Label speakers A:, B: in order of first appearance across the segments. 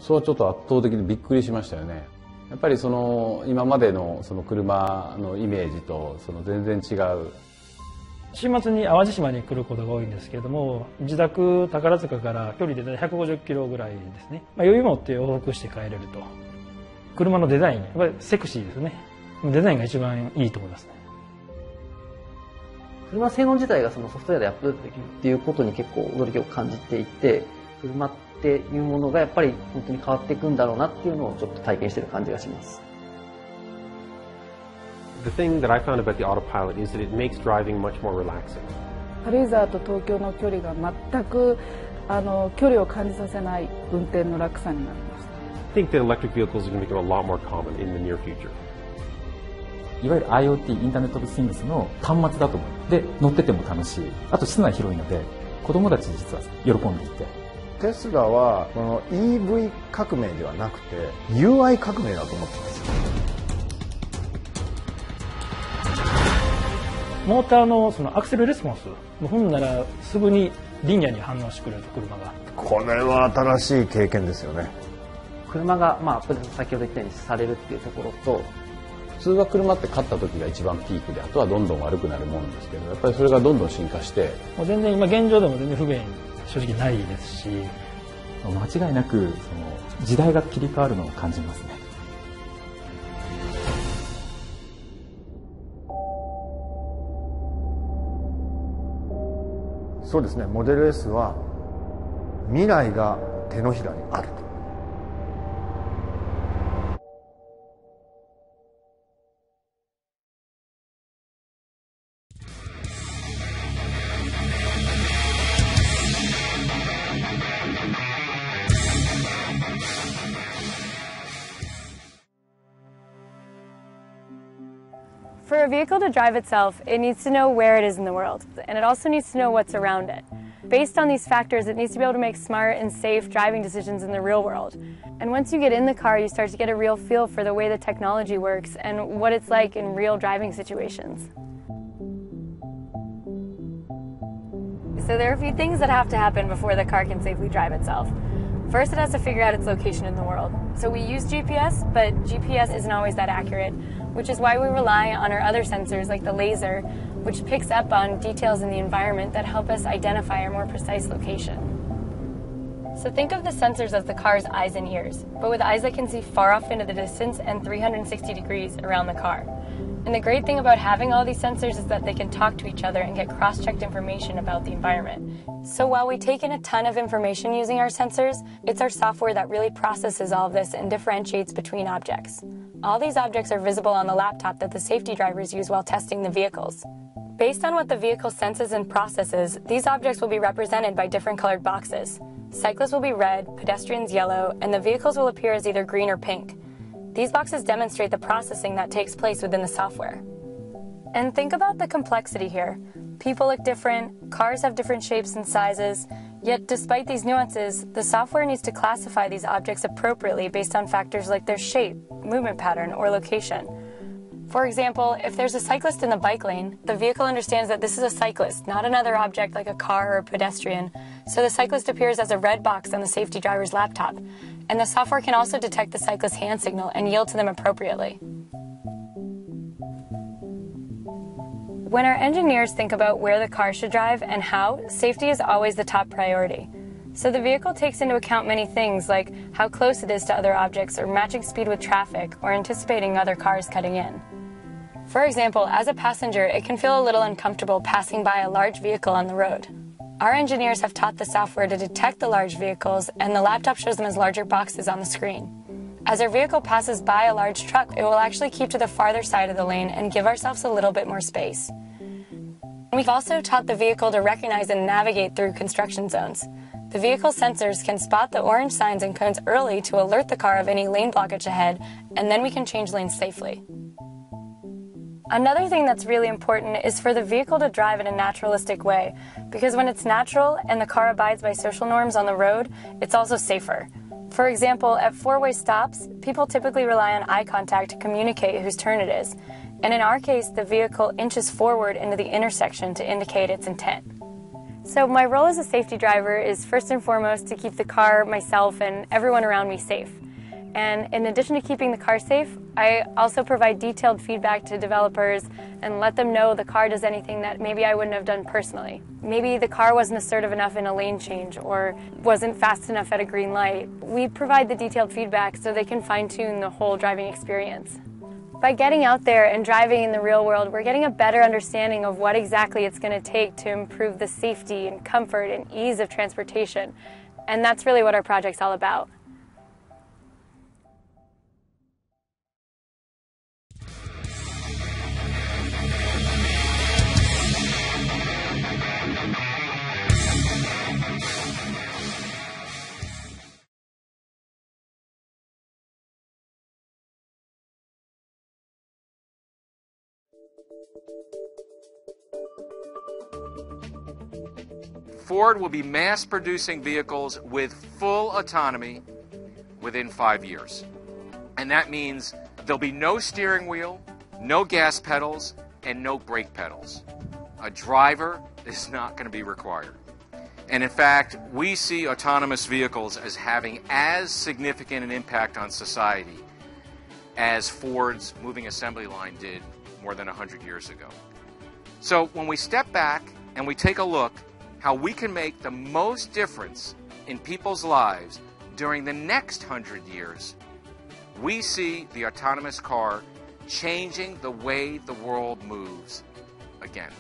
A: そうちょっと圧倒的にびっくりしましたよね。やっぱり今までの車のイメージと全然違う。
B: 週末に淡路島に来ることが多いんですけれども、自宅宝塚から距離で150キロぐらいですね。余裕持って往復して帰れると。車のデザイン、やっぱりセクシーですね。デザインが一番いいと思いますね。
C: 車性能自体がソフトウェアでアップデートできるっていうことに結構驚きを感じていて、車っていうものがやっぱり本当に変わっていくんだろうなっていうのをちょっと体験している感じがします。
D: The thing that I found about the autopilot is that it makes driving much more relaxing.
E: 軽井沢と東京の距離が全く距離を感じさせない運転の楽さになりました。
D: I think that electric vehicles are going to become a lot more common in the near future.
F: いわゆる IoT、インターネット・オブ・シングスの端末だと思う。で、乗ってても楽しい。あと室内広いので、子供たち実は喜んでいて。
G: テスラはこの EV 革命ではなくて UI 革命だと思ってますよ。
B: モーターのアクセルレスポンス、ほんならすぐにリニアに反応してくれる車が。
G: これは新しい経験ですよね。
C: 車が先ほど言ったようにされるっていうところと、
A: 普通は車って勝った時が一番ピークで、あとはどんどん悪くなるもんですけど、やっぱりそれがどんどん進化して、
B: もう全然今現状でも全然不便正直ないですし、
F: 間違いなく時代が切り替わるのを感じますね。
G: そうですね、モデル S は未来が手のひらにある。
H: For a vehicle to drive itself, it needs to know where it is in the world, and it also needs to know what's around it. Based on these factors, it needs to be able to make smart and safe driving decisions in the real world. And once you get in the car, you start to get a real feel for the way the technology works and what it's like in real driving situations. So there are a few things that have to happen before the car can safely drive itself. First, it has to figure out its location in the world. So we use GPS, but GPS isn't always that accurate, which is why we rely on our other sensors like the laser, which picks up on details in the environment that help us identify our more precise location. So think of the sensors as the car's eyes and ears, but with eyes that can see far off into the distance and 360 degrees around the car. And the great thing about having all these sensors is that they can talk to each other and get cross-checked information about the environment. So while we take in a ton of information using our sensors, it's our software that really processes all of this and differentiates between objects. All these objects are visible on the laptop that the safety drivers use while testing the vehicles. Based on what the vehicle senses and processes, these objects will be represented by different colored boxes. Cyclists will be red, pedestrians yellow, and the vehicles will appear as either green or pink. These boxes demonstrate the processing that takes place within the software. And think about the complexity here. People look different, cars have different shapes and sizes, yet despite these nuances, the software needs to classify these objects appropriately based on factors like their shape, movement pattern, or location. For example, if there's a cyclist in the bike lane, the vehicle understands that this is a cyclist, not another object like a car or a pedestrian, so the cyclist appears as a red box on the safety driver's laptop, and the software can also detect the cyclist's hand signal and yield to them appropriately. When our engineers think about where the car should drive and how, safety is always the top priority. So the vehicle takes into account many things like how close it is to other objects or matching speed with traffic or anticipating other cars cutting in. For example, as a passenger, it can feel a little uncomfortable passing by a large vehicle on the road. Our engineers have taught the software to detect the large vehicles, and the laptop shows them as larger boxes on the screen. As our vehicle passes by a large truck, it will actually keep to the farther side of the lane and give ourselves a little bit more space. We've also taught the vehicle to recognize and navigate through construction zones. The vehicle sensors can spot the orange signs and cones early to alert the car of any lane blockage ahead, and then we can change lanes safely. Another thing that's really important is for the vehicle to drive in a naturalistic way, because when it's natural and the car abides by social norms on the road, it's also safer. For example, at four-way stops, people typically rely on eye contact to communicate whose turn it is, and in our case, the vehicle inches forward into the intersection to indicate its intent. So my role as a safety driver is first and foremost to keep the car, myself, and everyone around me safe. And in addition to keeping the car safe, I also provide detailed feedback to developers and let them know the car does anything that maybe I wouldn't have done personally. Maybe the car wasn't assertive enough in a lane change or wasn't fast enough at a green light. We provide the detailed feedback so they can fine-tune the whole driving experience. By getting out there and driving in the real world, we're getting a better understanding of what exactly it's going to take to improve the safety and comfort and ease of transportation. And that's really what our project's all about.
I: Ford will be mass producing vehicles with full autonomy within 5 years. And that means there'll be no steering wheel, no gas pedals, and no brake pedals. A driver is not going to be required. And in fact, we see autonomous vehicles as having as significant an impact on society as Ford's moving assembly line did more than 100 years ago. So when we step back and we take a look how we can make the most difference in people's lives during the next 100 years, we see the autonomous car changing the way the world moves again.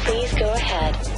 J: Please go ahead.